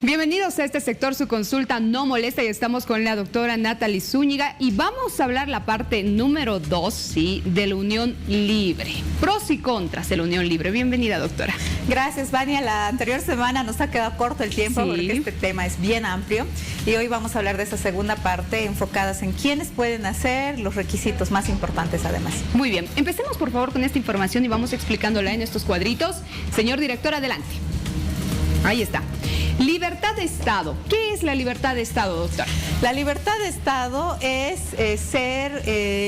Bienvenidos a este sector, su consulta no molesta, y estamos con la doctora Natalie Zúñiga y vamos a hablar la parte número 2, sí, de la unión libre. Pros y contras de la unión libre. Bienvenida, doctora. Gracias, Vania. La anterior semana nos ha quedado corto el tiempo porque este tema es bien amplio y hoy vamos a hablar de esa segunda parte enfocadas en quiénes pueden hacer, los requisitos más importantes además. Muy bien, empecemos por favor con esta información y vamos explicándola en estos cuadritos. Señor director, adelante. Ahí está. Libertad de Estado. ¿Qué es la libertad de Estado, doctora? La libertad de Estado es ser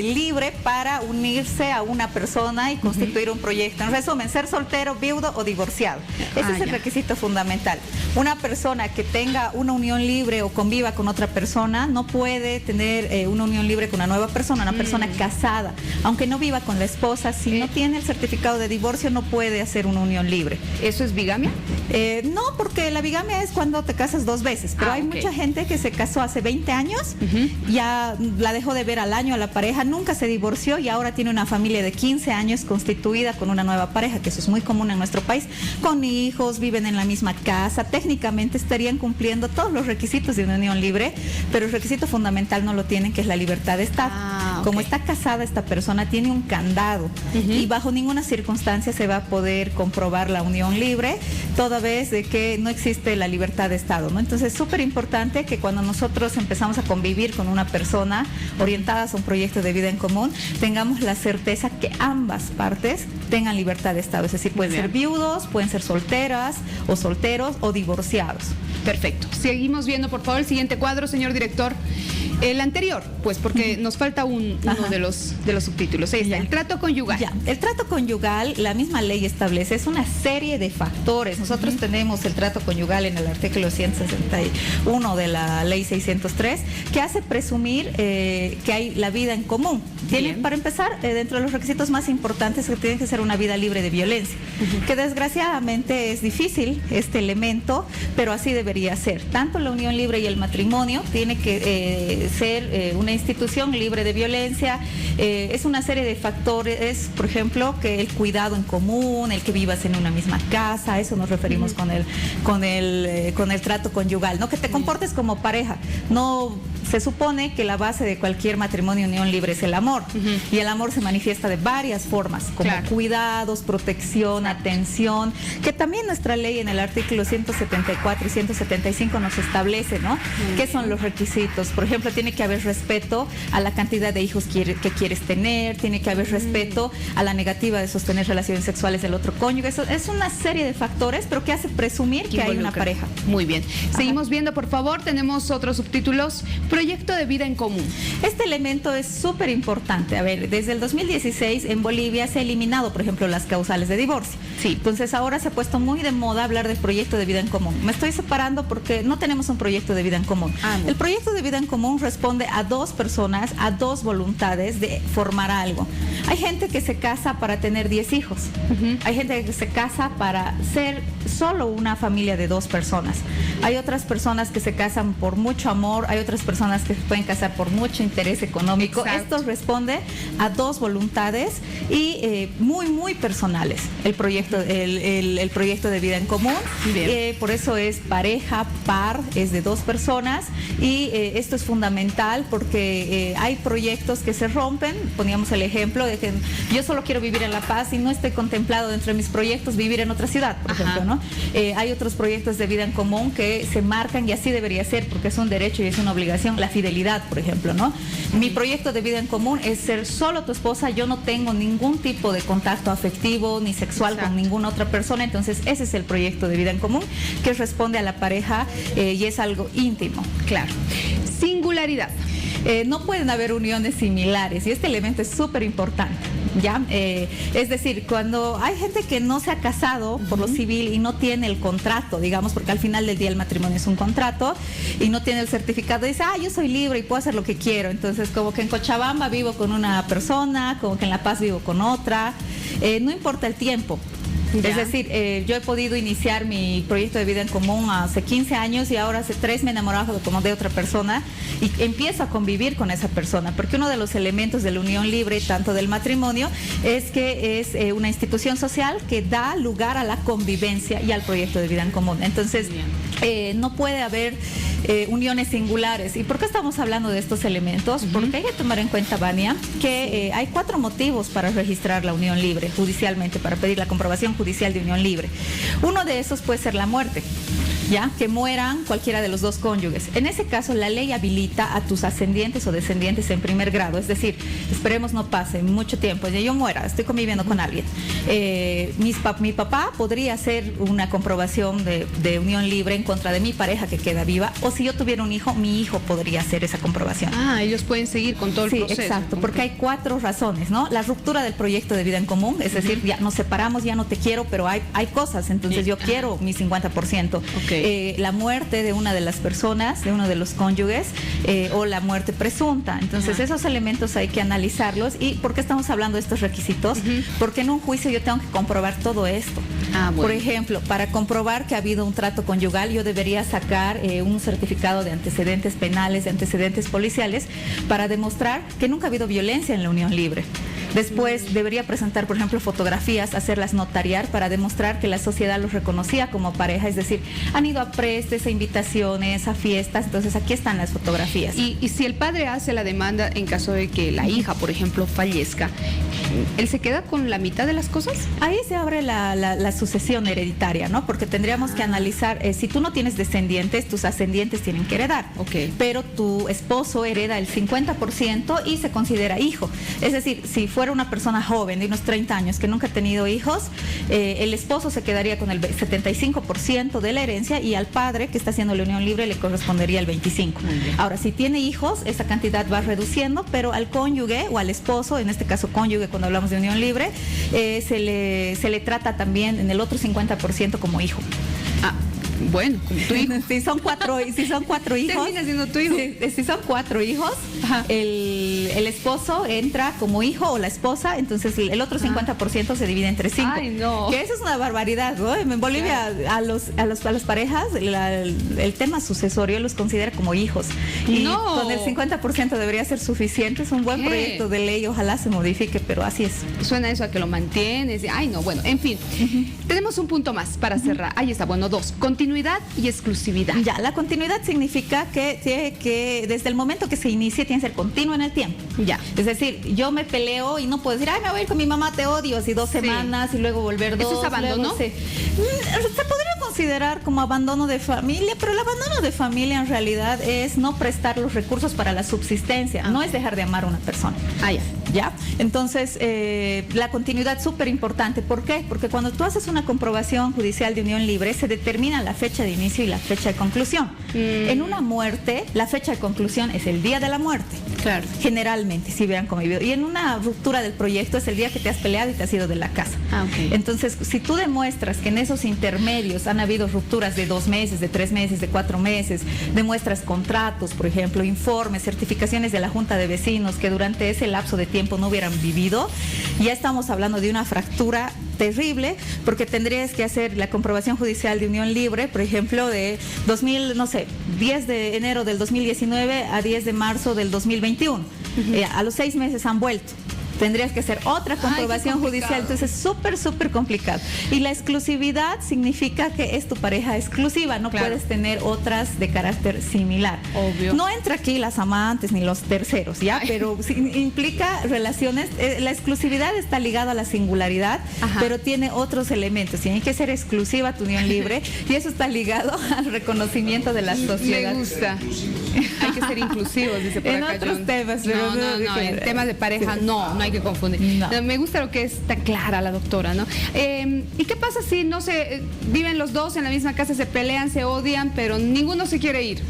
libre para unirse a una persona y constituir un proyecto. En resumen, ser soltero, viudo o divorciado. Ese es el requisito fundamental. Una persona que tenga una unión libre o conviva con otra persona no puede tener una unión libre con una nueva persona, una persona casada. Aunque no viva con la esposa, si no tiene el certificado de divorcio no puede hacer una unión libre. ¿Eso es bigamia? No, porque la bigamia es cuando te casas dos veces, pero hay mucha gente que se casó hace 20 años, ya la dejó de ver al año a la pareja, nunca se divorció y ahora tiene una familia de 15 años constituida con una nueva pareja, que eso es muy común en nuestro país, con hijos, viven en la misma casa, técnicamente estarían cumpliendo todos los requisitos de una unión libre, pero el requisito fundamental no lo tienen, que es la libertad de Estado. Como está casada esta persona, tiene un candado y bajo ninguna circunstancia se va a poder comprobar la unión libre, toda vez de que no existe la libertad de Estado, ¿no? Entonces es súper importante que cuando nosotros empezamos a convivir con una persona orientadas a un proyecto de vida en común, tengamos la certeza que ambas partes tengan libertad de Estado, es decir, pueden ser viudos, pueden ser solteras o solteros o divorciados. Perfecto. Seguimos viendo, por favor, el siguiente cuadro, señor director. El anterior, pues, porque nos falta uno de los subtítulos. Ahí está, el trato conyugal. Ya, el trato conyugal, la misma ley establece, es una serie de factores. Nosotros tenemos el trato conyugal en el artículo 161 de la ley 603, que hace presumir que hay la vida en común. Para empezar, dentro de los requisitos más importantes, que tiene que ser una vida libre de violencia, que desgraciadamente es difícil este elemento, pero así debería ser. Tanto la unión libre y el matrimonio tiene que ser una institución libre de violencia. Es una serie de factores, por ejemplo, que el cuidado en común, el que vivas en una misma casa, a eso nos referimos con el trato conyugal, ¿no? Que te comportes como pareja. No se supone que la base de cualquier matrimonio y unión libre es el amor, y el amor se manifiesta de varias formas, como cuidados, protección, atención, que también nuestra ley en el artículo 174 y 175 nos establece, ¿no? ¿Qué son los requisitos? Por ejemplo, tiene que haber respeto a la cantidad de hijos que quieres tener, tiene que haber respeto a la negativa de sostener relaciones sexuales del otro cónyuge. Eso es una serie de factores, pero que hace presumir que hay una pareja. Muy bien. Seguimos viendo, por favor, tenemos otros subtítulos. Proyecto de vida en común. Este elemento es súper importante. A ver, desde el 2016 en Bolivia se ha eliminado, por ejemplo, las causales de divorcio. Entonces ahora se ha puesto muy de moda hablar del proyecto de vida en común. Me estoy separando porque no tenemos un proyecto de vida en común. El proyecto de vida en común responde a dos personas, a dos voluntades de formar algo. Hay gente que se casa para tener 10 hijos. Hay gente que se casa para ser solo una familia de dos personas. Hay otras personas que se casan por mucho amor, hay otras personas que se pueden casar por mucho interés económico. Esto responde a dos voluntades y muy personales. El proyecto de vida en común, por eso es pareja, par, es de dos personas, y esto es fundamental porque hay proyectos que se rompen. Poníamos el ejemplo de que yo solo quiero vivir en La Paz y no estoy contemplado dentro de mis proyectos vivir en otra ciudad, por ejemplo, ¿no? Hay otros proyectos de vida en común que se marcan, y así debería ser porque es un derecho y es una obligación. La fidelidad, por ejemplo, ¿no? Mi proyecto de vida en común es ser solo tu esposa, yo no tengo ningún tipo de contacto afectivo ni sexual con ninguna otra persona, entonces ese es el proyecto de vida en común que responde a la pareja y es algo íntimo. Claro. Singularidad. No pueden haber uniones similares y este elemento es súper importante. ¿Ya? Es decir, cuando hay gente que no se ha casado por lo civil y no tiene el contrato, digamos, porque al final del día el matrimonio es un contrato, y no tiene el certificado, dice, yo soy libre y puedo hacer lo que quiero. Entonces, como que en Cochabamba vivo con una persona, como que en La Paz vivo con otra, no importa el tiempo. Es decir, yo he podido iniciar mi proyecto de vida en común hace 15 años y ahora hace 3 me he enamorado como de otra persona y empiezo a convivir con esa persona, porque uno de los elementos de la unión libre, tanto del matrimonio, es que es una institución social que da lugar a la convivencia y al proyecto de vida en común. Entonces, no puede haber uniones singulares. ¿Y por qué estamos hablando de estos elementos? Porque hay que tomar en cuenta, Vania, que hay 4 motivos para registrar la unión libre judicialmente, para pedir la comprobación judicial de unión libre. Uno de esos puede ser la muerte, ¿ya? Que mueran cualquiera de los 2 cónyuges. En ese caso, la ley habilita a tus ascendientes o descendientes en primer grado, es decir, esperemos no pase mucho tiempo, ya yo muera, estoy conviviendo con alguien. Mi papá podría hacer una comprobación de unión libre en contra de mi pareja que queda viva, o si yo tuviera un hijo, mi hijo podría hacer esa comprobación. Ellos pueden seguir con todo el proceso. Sí, exacto, porque hay 4 razones, ¿no? La ruptura del proyecto de vida en común, es decir, ya nos separamos, ya no te quiero, pero hay cosas, entonces yo quiero mi 50%. La muerte de una de las personas, de uno de los cónyuges, o la muerte presunta. Entonces, esos elementos hay que analizarlos. ¿Y por qué estamos hablando de estos requisitos? Porque en un juicio yo tengo que comprobar todo esto. Por ejemplo, para comprobar que ha habido un trato conyugal, yo debería sacar un certificado de antecedentes penales, de antecedentes policiales, para demostrar que nunca ha habido violencia en la unión libre. Después debería presentar, por ejemplo, fotografías, hacerlas notariar para demostrar que la sociedad los reconocía como pareja, es decir, han ido a prestes, a invitaciones, a fiestas, entonces aquí están las fotografías. Y si el padre hace la demanda en caso de que la hija, por ejemplo, fallezca, ¿él se queda con la mitad de las cosas? Ahí se abre la sucesión hereditaria, ¿no? Porque tendríamos que analizar, si tú no tienes descendientes, tus ascendientes tienen que heredar. Pero tu esposo hereda el 50% y se considera hijo. Es decir, si fuera una persona joven de unos 30 años que nunca ha tenido hijos, el esposo se quedaría con el 75% de la herencia y al padre que está haciendo la unión libre le correspondería el 25%. Ahora, si tiene hijos, esa cantidad va reduciendo, pero al cónyuge o al esposo, en este caso cónyuge cuando hablamos de unión libre, se le trata también en el otro 50% como hijo. Bueno, como tu hijo. Si son 4 hijos. Termina siendo tu hijo. Si son 4 hijos, el esposo entra como hijo o la esposa, entonces el otro 50% se divide entre 5. Ay, no. Que eso es una barbaridad, ¿no? En Bolivia, a las parejas, el tema sucesorio los considera como hijos. Y con el 50% debería ser suficiente. Es un buen proyecto de ley, ojalá se modifique, pero así es. Suena eso a que lo mantienes. Ay, no, bueno, en fin. Tenemos un punto más para cerrar. Ahí está, bueno, 2. Continuidad y exclusividad. Ya, la continuidad significa que desde el momento que se inicie tiene que ser continuo en el tiempo. Ya. Es decir, yo me peleo y no puedo decir, me voy a ir con mi mamá, te odio, así 2 semanas y luego volver 2. ¿Eso es abandono? Se podría considerar como abandono de familia, pero el abandono de familia en realidad es no prestar los recursos para la subsistencia, no es dejar de amar a una persona. ¿Ya? Entonces, la continuidad es súper importante. ¿Por qué? Porque cuando tú haces una comprobación judicial de unión libre, se determina la fecha de inicio y la fecha de conclusión. En una muerte, la fecha de conclusión es el día de la muerte. Claro. Generalmente, si hubieran convivido. Y en una ruptura del proyecto es el día que te has peleado y te has ido de la casa. Entonces, si tú demuestras que en esos intermedios han habido rupturas de 2 meses, de 3 meses, de 4 meses, demuestras contratos, por ejemplo, informes, certificaciones de la Junta de Vecinos que durante ese lapso de tiempo no hubieran vivido, ya estamos hablando de una fractura terrible, porque tendrías que hacer la comprobación judicial de unión libre, por ejemplo, de 10 de enero del 2019 a 10 de marzo del 2021. A los 6 meses han vuelto. Tendrías que hacer otra comprobación judicial, entonces es súper complicado. Y la exclusividad significa que es tu pareja exclusiva, no puedes tener otras de carácter similar. Obvio. No entra aquí las amantes ni los terceros, ¿ya? Pero implica relaciones, la exclusividad está ligada a la singularidad, pero tiene otros elementos. Tiene que ser exclusiva tu unión libre y eso está ligado al reconocimiento de la sociedad. Me gusta. Hay que ser inclusivos, dice por acá. En otros temas, pero no, en temas de pareja no hay que confundir. Me gusta lo que está clara la doctora, ¿no? ¿Y qué pasa si viven los dos en la misma casa, se pelean, se odian, pero ninguno se quiere ir?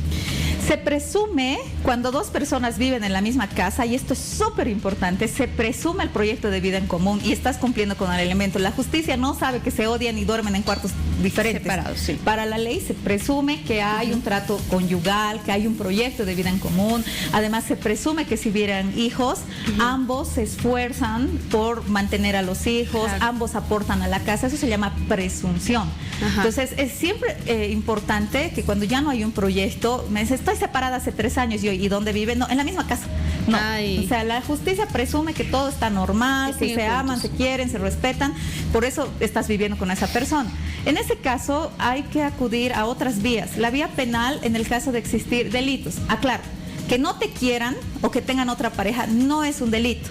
Se presume, cuando dos personas viven en la misma casa, y esto es súper importante, se presume el proyecto de vida en común y estás cumpliendo con el elemento. La justicia no sabe que se odian y duermen en cuartos diferentes. Separados, sí. Para la ley se presume que hay un trato conyugal, que hay un proyecto de vida en común. Además, se presume que si hubieran hijos, ambos se esfuerzan por mantener a los hijos, claro, ambos aportan a la casa. Eso se llama presunción. Entonces, es siempre importante que cuando ya no hay un proyecto, me dice, estoy separada hace 3 años, ¿y dónde viven? No, en la misma casa. No. O sea, la justicia presume que todo está normal, que se aman, se quieren, se respetan, por eso estás viviendo con esa persona. En ese caso, hay que acudir a otras vías. La vía penal, en el caso de existir delitos. Aclaro, que no te quieran o que tengan otra pareja no es un delito,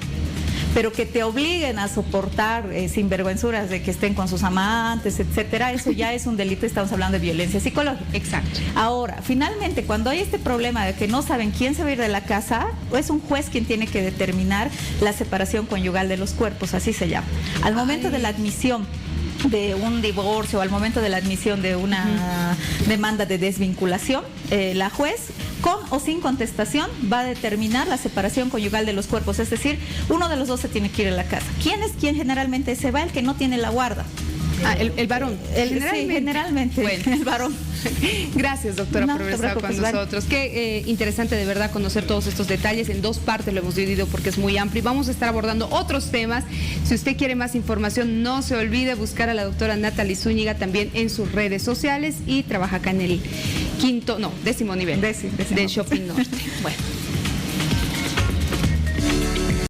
pero que te obliguen a soportar sinvergüenzuras de que estén con sus amantes, etcétera, eso ya es un delito. Estamos hablando de violencia psicológica. Exacto. Ahora, finalmente, cuando hay este problema de que no saben quién se va a ir de la casa, es un juez quien tiene que determinar la separación conyugal de los cuerpos, así se llama. Al momento de la admisión de un divorcio, al momento de la admisión de una demanda de desvinculación, la juez, con o sin contestación, va a determinar la separación conyugal de los cuerpos, es decir, uno de los dos se tiene que ir a la casa. ¿Quién es quien generalmente se va? El que no tiene la guarda. El varón. Generalmente. Bueno. El varón. Gracias, doctora, por haber estado con nosotros. Qué interesante de verdad conocer todos estos detalles. En 2 partes lo hemos dividido porque es muy amplio y vamos a estar abordando otros temas. Si usted quiere más información, no se olvide buscar a la doctora Natalie Zúñiga también en sus redes sociales, y trabaja acá en el 10º nivel décimo. de Shopping Norte. Bueno.